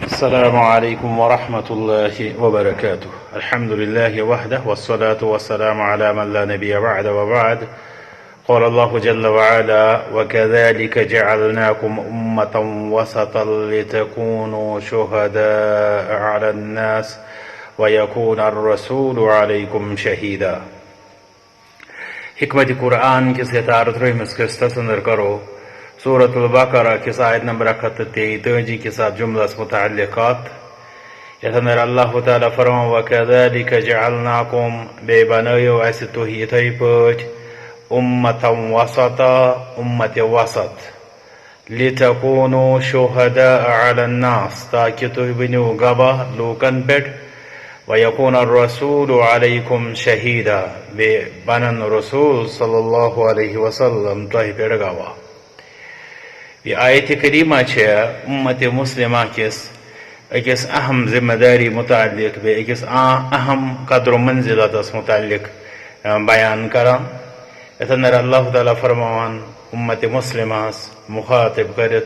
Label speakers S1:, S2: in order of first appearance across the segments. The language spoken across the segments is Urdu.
S1: السلام عليكم ورحمة الله وبركاته. الحمد لله وحده والصلاة والسلام على من لا نبي بعد وبعد. قال الله جل وعلا: وكذلك جعلناكم أمة وسطا لتكونوا شهداء على الناس ويكون الرسول عليكم شهيدا. حکمت قرآن کس اتارت رحمس قصص اندر کرو سورة البقرہ کس آیت نمبر 133 کے ساتھ جملہ متعلقات یتنر اللہ تعالیٰ فرمان: وَكَذَلِكَ جَعَلْنَاكُمْ بے بنایو ایسے تو ہی تھئی پوچھ امتا وسطا امت وسط لِتَكُونُوا شُهَدَاءَ عَلَى النَّاسِ تاکہ تو بنیو گواہ لوکن پیٹ وَيَكُونَ الرَّسُولُ عَلَيْكُمْ شَهِيدًا بے بنن رسول صلی اللہ علیہ وسلم تو ہی پیٹ گواہ. یہ آیت کریمہ امت مسلمہ کس اکس اہم ذمہ داری متعلق بے اکس اہم قدر و منزلت متعلق بیان کران. اتنر اللہ تعالیٰ فرمان امت مسلمہ مخاطب کرت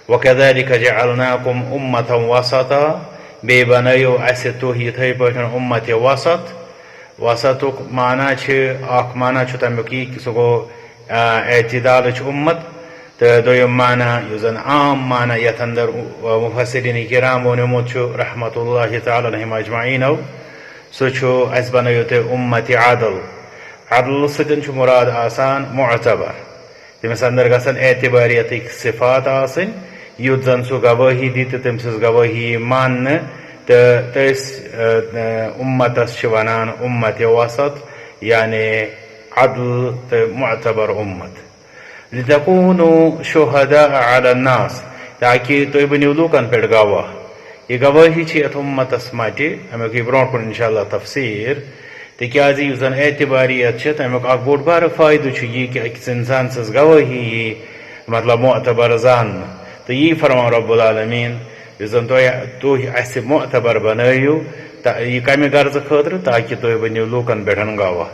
S1: وَكَذَلِكَ جَعَلْنَاكُمْ أُمَّةً وَسَطًا بے بنایو ایسے تو ہی تھئی پٲٹھۍ امت وسطُک معنی اکھ معنی تمیُک یی کہ سُہ گوٚو اعتدالٕچ امت تو دویم معنی یُس زن عام معنی یتھ اندر مفسرین کرامو نمُت چھُ رحمت اللہ تعالیٰ علیہم اجمعینو سُہ چھُ اَسہِ بنٲیِو تُہۍ امت عدل سۭتۍ چھُ مراد آسان معتبر تٔمِس اندر گژھن اعتباریتٕکۍ صفات آسٕنۍ یُتھ زن سُہ گوٲہی دی تہٕ تٔمۍ سٕنٛز گوٲہی ماننہٕ تہٕ تٔسۍ امتس چھِ ونان امت وسط یعنی عدل تہٕ معتبر امت. لِتَكُونُوا شُهَدَاءَ عَلَى النَّاسِ تاکہ تُہۍ بٔنِو لوٗکن پٮ۪ٹھ گواہ. یہِ گوٲہی چھِ یتھ امتس مٹہِ امیُک یی برونٛٹھ کُن انشاءاللہ تفسیٖر تِکیٛازِ یُس زن اعتباریت چھِ تمیُک اکھ بوٚڑ بارٕ فٲیدٕ چھُ یی کہ أکِس انسان سٕنٛز گوٲہی یی مطلب معتبر زاننہٕ تہٕ یی فرمان رب العالمیٖن یُس زن تُہۍ اسہِ معتبر بنٲیِو یہِ کمہِ غرضہٕ خٲطرٕ تاکہ تُہۍ بٔنِو لوٗکن پٮ۪ٹھ گواہ.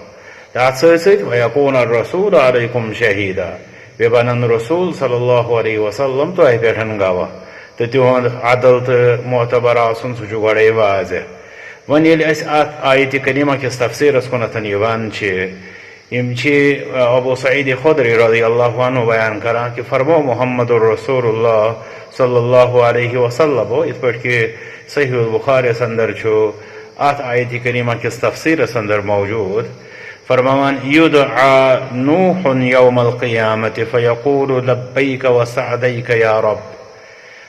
S1: تہٕ اتھ سۭتۍ سۭتۍ وَيَكُونَ الرَّسُولُ عَلَيْكُمْ شَهِيدًا بے بنن رسول صلی اللہ علیہ وسلم تۄہہِ پٮ۪ٹھ گواہ تہٕ تِہُنٛد عدل تہٕ معتبر آسُن سُہ چھُ گۄڈے واضح. وۄنۍ ییٚلہِ أسۍ اتھ آیتہِ کریٖمہ کِس تفسیٖرس کُنتھ یِوان چھِ یِم چھِ ابو سعید خدری رضی اللہ عنہ بیان کران کہ فرمو محمد الرسول اللہ صلی اللہ علیہ وسلم یِتھ پٲٹھۍ کہ صحیح البخاریس اندر چھُ اتھ آیتہِ کریٖمہ کِس تفسیٖرس اندر موجوٗد فرمان: یُدعا نوح یوم القیامت فیقول لبیک وسعدیک یا رب.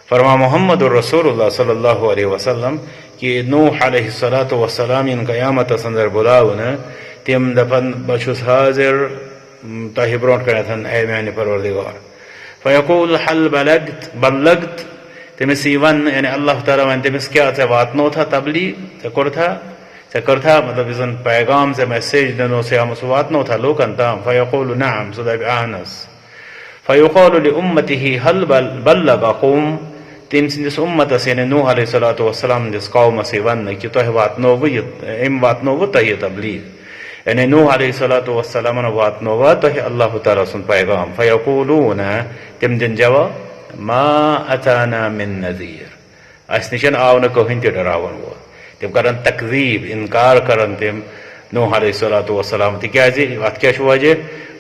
S1: فرمان محمد الرسول اللہ صلی اللہ علیہ وسلم کہ نوح علیہ الصلاۃ والسلام یِن قیامتس اندر بُلاونہٕ تِم دپن بہٕ چھُس حاضر تۄہہِ برونٛٹھ کنٮ۪تھ اے میانہِ پروردگار. فیقول حل بلغت تٔمِس یی وننہٕ یعنی اللہ تعالیٰ ونہِ تٔمِس کیٛاہ ژےٚ واتنوتھا تبلیغ ژےٚ کٔرتھا مطلب یُس زن پیغام ژےٚ میسیج دِنوس آمُت سُہ واتنوتھا لوٗکن تام. فیقول نعم سُہ دپہِ اہن حظ. فیقال لِأُمتِہ حل بلغکُم تٔمۍ سٕنٛدِس اُمتس یعنی نوح علیہ الصلاۃ والسلام ہٕنٛدِس قومس یی وننہٕ کہ تۄہہِ واتنووٕ یہِ أمۍ واتنووٕ تۄہہِ تبلیغ یعنی نوح علیہ الصلاۃ والسلامن واتنووا تۄہہِ اللہ تعالیٰ سُنٛد پیغام. فیقولون تِم دِن جواب: ما اتانا من نذیر اسہِ نِش آو نہٕ کٕہٕنۍ تہِ ڈراوان وول. تِم کرن تقزیٖب انکار کرن تِم نوح علیہ الصلاۃ والسلام تِکیٛازِ اتھ کیٛاہ چھُ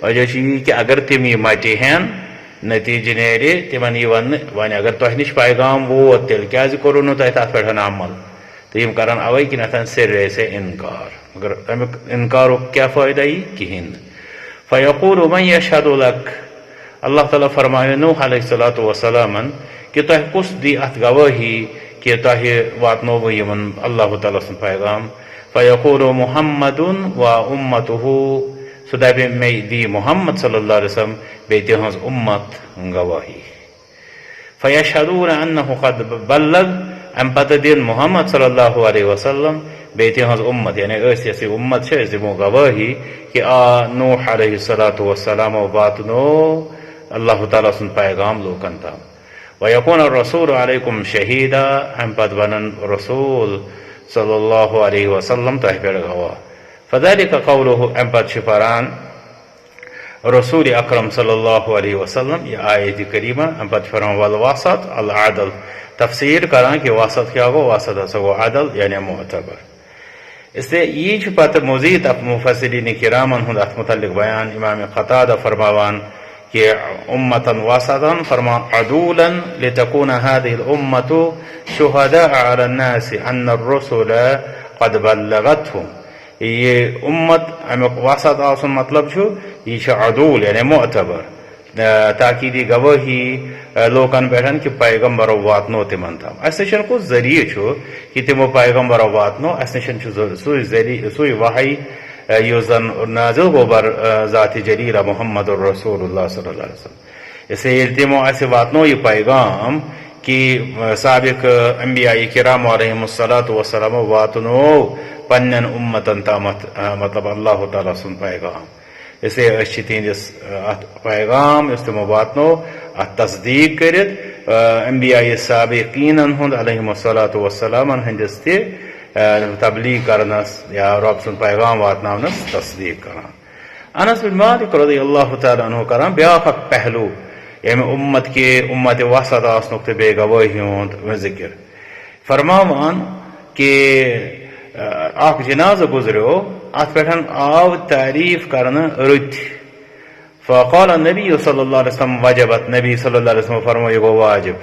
S1: وجہ چھُ یی کہ اگر تِم یہِ مٹہِ ہٮ۪ن نتیٖجہٕ نیرِ تِمن یی وننہٕ وۄنۍ اگر تۄہہِ نِش پیغام ووت تیٚلہِ کیٛازِ کوٚروٕ نہٕ تۄہہِ تتھ پٮ۪ٹھ عمل تہٕ یِم کرن اوے کِنٮ۪تھ سرے سے انکار مگر امیُک انکارُک کیٛاہ فٲیدٕ یی کِہینۍ نہٕ. فیقول من یشہد لک اللہ تعالیٰ فرمایو نوح علیہ الصلاۃ والسلامن کہ تۄہہِ کُس دی اتھ گوٲہی کہ تۄہہِ واتنووٕ یِمن اللہ تعالیٰ سُنٛد پیغام. فیقول محمد و امتہ سُہ دپہِ مےٚ دی محمد صلی اللہ علیہ وسلم بیٚیہِ تِہنٛز اُمت گوٲہی. فیشہدون انہ قد بلغ امہِ پتہٕ دِن محمد صلی اللہ علیہ وسلم بیٚیہِ تِہنٛز اُمت یعنی أسۍ یۄس یہِ اُمت چھِ أسۍ دِمو گوٲہی کہ آ نوح علیہ الصلاۃ والسلامو واتنوو اللہ تعالیٰ سُنٛد پیغام لوٗکن تام. وَيَكُونَ الرَّسُولُ عَلَيْكُمْ شَهِيدًا امہِ پتہٕ بنن رسول صلی اللہ علیہ وسلم تۄہہِ پٮ۪ٹھ گواہ. فذلك قوله امہِ پتہٕ چھِ پران رسول اکرم صلی اللہ علیہ وسلم یہ آیت کریمہ ام پتہ فرمان والواسط العدل تفسیر کران کہ واسط کیا گو واسط ہسا گو عدل یعنی معتبر اس لیے یہ پتہ مزید مفسرین کرامن ہند ات متعلق بیان امام قتادہ فرماوان کہ امتا واسطا فرما عدولا لتكون هذه الامة شهداء على الناس ان الرسل قد بلغتهم یہ امت امیک وسط آسن مطلب چھو یہ عدول یعنی معتبر تاکیدی گواہی لوکن پیٹھن کہ پیغمبرو واتنو تمن تام اس نشن کو ذریعہ چھو کہ تمو پیغمبرو واتنو اس نشن چھو سوی وحی یوزن نازل گو بر ذات جلیلہ محمد رسول اللہ صلی اللہ علیہ وسلم اس لیے تمو ایسے واتنو یہ پیغام کہ سابق انبیاء کرام علیہم الصلاۃ والسلام واتنو پنن امتن تامت مطلب اللہ تعالیٰ سن پیغام اس لیے اچھی تہندس پیغام اس تمو واتنو ات تصدیق کرت انبیاء سابقین ہند علیہم الصلاۃ والسلام ہندس تہ تبلیغ کرنس یا رب سن پیغام واتناونس تصدیق کران انس بن مالک رضی اللہ تعالیٰ عنہ کران بیاکھ پہلو یم امت کے امت وسط آسنک تو بے گواہی ہند ذکر فرماوان کہ اخ جنازہ گزریو ات پہ آو تعریف کرنا رت فقال النبی صلی اللہ علیہ وسلم وجبت نبی صلی اللہ علیہ وسلم فرمو یہ گو واجب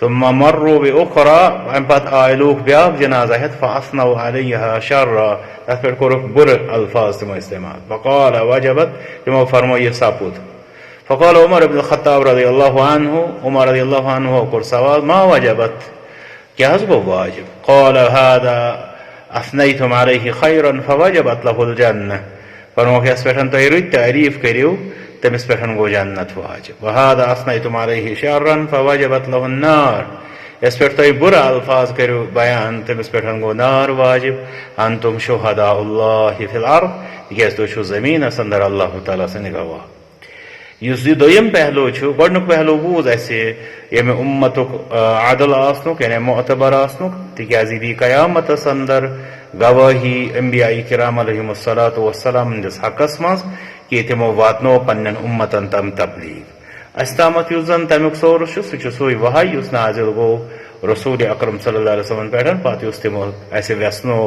S1: ثم مروا باخرى ام پت آئے لوگ بیاکھ جنازہ ہت فاثنوا علیہا شرا ات پہ کورک بر الفاظ تمو استعمال فقال وجبت تمو فرمو یہ سپود فقال عمر بن الخطاب رضی اللہ عنہ عمر رضی اللہ عنہ کور سوال ما وجبت کیا گو واجب قال هذا اثنیتم علیہ خیرا فوجبت له الجنہ فرمو کہ اس پہ تو رت تعریف کریو تمس پہ گو جنت واجب وهذا اثنیتم علیہ شرا فوجبت له النار اس پہ تو برا الفاظ کرو بیان تمس پہ گو نار واجب انتم شہداء اللہ فی الارض کہ تو چھو زمین اندر اللہ تعالی سے گواہ اس دویم پہلو چھو گۄڈنیُک پہلو بوز اسے ییٚمہِ اُمتُک عدل آسنُک یعنی معتبر آسنُک تِکیازِ دی قیامتس اندر گواہی انبیاء کرام علیہم الصلاۃ والسلام ہندس حقس منٛز کہ تمو واتنو پنن اُمتن تام تبلیغ اس تامت یُس زن تمیُک سورس چھُ سُہ چھُ سُے وحی یُس نازل گوٚو رسول اکرم صلی اللہ علیہ وسلم پٮ۪ٹھ پتہٕ یُس تمو اسہِ ویژنو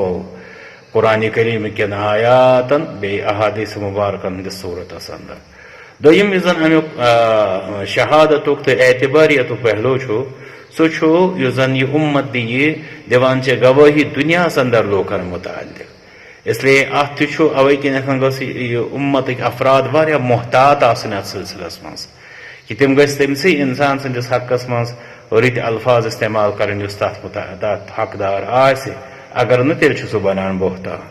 S1: قرآن کریم کٮ۪ن آیاتن بیٚیہِ احادیث مبارکن ہندس صورتس اندر دویم یُس زن امیُک شہادتُک تہٕ اعتباریتُک پہلو چھُ سُہ چھُ یُس زن یہ امت دِیہِ دِوان چھِ گواہی دُنیاہس اندر لوکن متعلق اس لیے اتھ تہِ چھُ اوے کِنیتھ گٔژھ یہِ اُمتٕکۍ افراد واریاہ محتاط آسٕنۍ اتھ سلسلس منٛز کہ تِم گٔژھۍ تٔمسٕے انسان سٕنٛدِس حقس منٛز رٕتۍ الفاظ استعمال کرٕنۍ یُس تتھ حقدار آسہِ اگر نہٕ تیٚلہِ چھُ سُہ بنان بہتان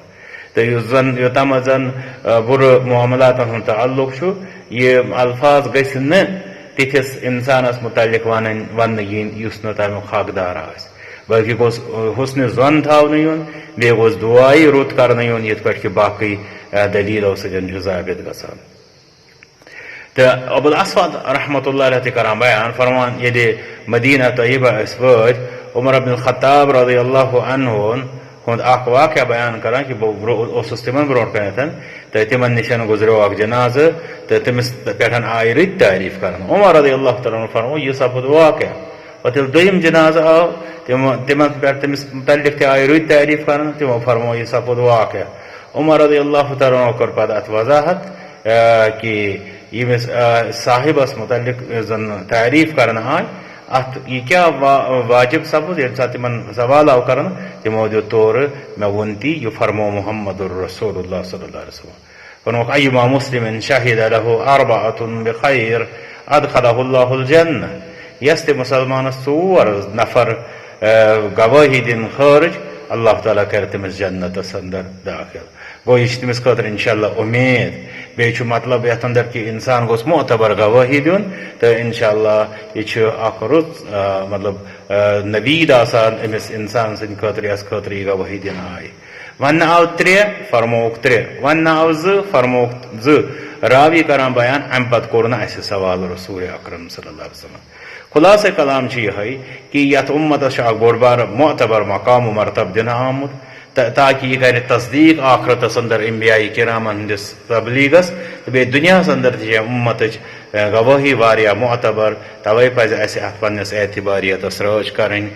S1: تو یُس زن یوتامتھ زن بُرٕ معاملاتن ہُنٛد تعلق چھُ یہ الفاظ گژھِ نہٕ تِتھِس انسانس متعلق وننہٕ یِنۍ یُس نہٕ تمیُک حقدار آسہِ بلکہ گوٚژھ حسنہِ زۄن تھاونہٕ یُن بیٚیہِ گوٚژھ دُعایہِ رُت کرنہٕ یُن یِتھ پٲٹھۍ کہِ باقٕے دلیٖلو سۭتۍ چھُ ثٲبت گژھان تہٕ ابوالاسود رحمۃ اللہ علیہ تہِ کران بیان فرمان ییٚلہِ مدینہ طیبہ أسۍ وٲتۍ عمر بن الخطاب رضی اللہ عنہ ہُنٛد اکھ واقعہ بیان کران کہ بہٕ اوسُس تِمن برونٛٹھ کنٮ۪تھ تہٕ تِمن نِشن گُزریو اکھ جنازٕ تہٕ تٔمِس پٮ۪ٹھ آیہِ رٕتۍ تعریٖف کران عمر رضی اللہ تعالیٰ عنہ فرمو یہِ سپُد واقعہ پتہٕ ییٚلہِ دوٚیِم جنازٕ آو تِمن پٮ۪ٹھ تٔمِس متعلق تہِ آیہِ رٕتۍ تعریٖف کران تِمو فرمو یہِ سپُد واقعہ عمر رضی اللہ تعالیٰ عنہ کوٚر پتہٕ اتھ وضاحت کہ ییٚمِس صاحبس متعلق زن تعریٖف کرنہٕ آے اتھ یہ کیا واجب سپُد ییٚمہِ ساتہٕ تِمن سوال آو کرنہٕ تِمو دیُت تورٕ مےٚ ووٚن تی یہِ فرمو محمد رسول اللہ صلی اللہ علیہ وسلم فرموکھ ایما مسلم شہد له اربعۃ بخیر ادخلہ اللہ الجنہ یس تہِ مسلمانس ژور نفر گواہی دِن خٲرج اللہ تعالیٰ کرِ تٔمِس جنتس اندر داخل گوٚو یہِ چھِ تٔمِس خٲطرٕ انشاءاللہ اُمید بیٚیہِ چھُ مطلب یتھ اندر کہ انسان گوٚژھ معتبر گواہی دیُن تہٕ انشاءاللہ یہِ چھُ اکھ رُت مطلب نویٖد آسان أمِس انسان سٕنٛدِ خٲطرٕ یس خٲطرٕ یہِ گواہی دِنہٕ آیہِ وننہٕ آو ترٛےٚ فرمووُکھ ترٛےٚ وننہٕ آو زٕ فرمووُکھ زٕ راوی کران بیان امہِ پتہٕ کوٚر نہٕ اسہِ سوال رسول اکرم صلی اللہ علیہ وسلم خلاصہ کلام چھُ یِہوٚے کہ یتھ اُمتس چھُ اکھ بوٚڑ بارٕ معتبر مقام و مرتب دِنہٕ آمُت تاکہ یہ کرے تصدیق آخرتس اندر انبیاء کرامن ہندس تبلیغس تو بے دنیا اندر تہ امت گواہی واریاہ معتبر توے پزِ اسہ ات پنس اعتباریتس رٲچھ کرٕنۍ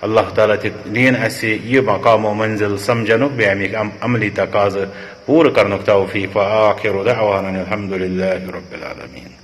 S1: اللہ تعالیٰ تہ دین اسہ یہ مقام و منزل سمجھنُک بیٚیہِ امیک عملی تقاضہٕ پوٗرٕ کرنُک توفیق وآخر دعوانا الحمد للہ رب العالمین.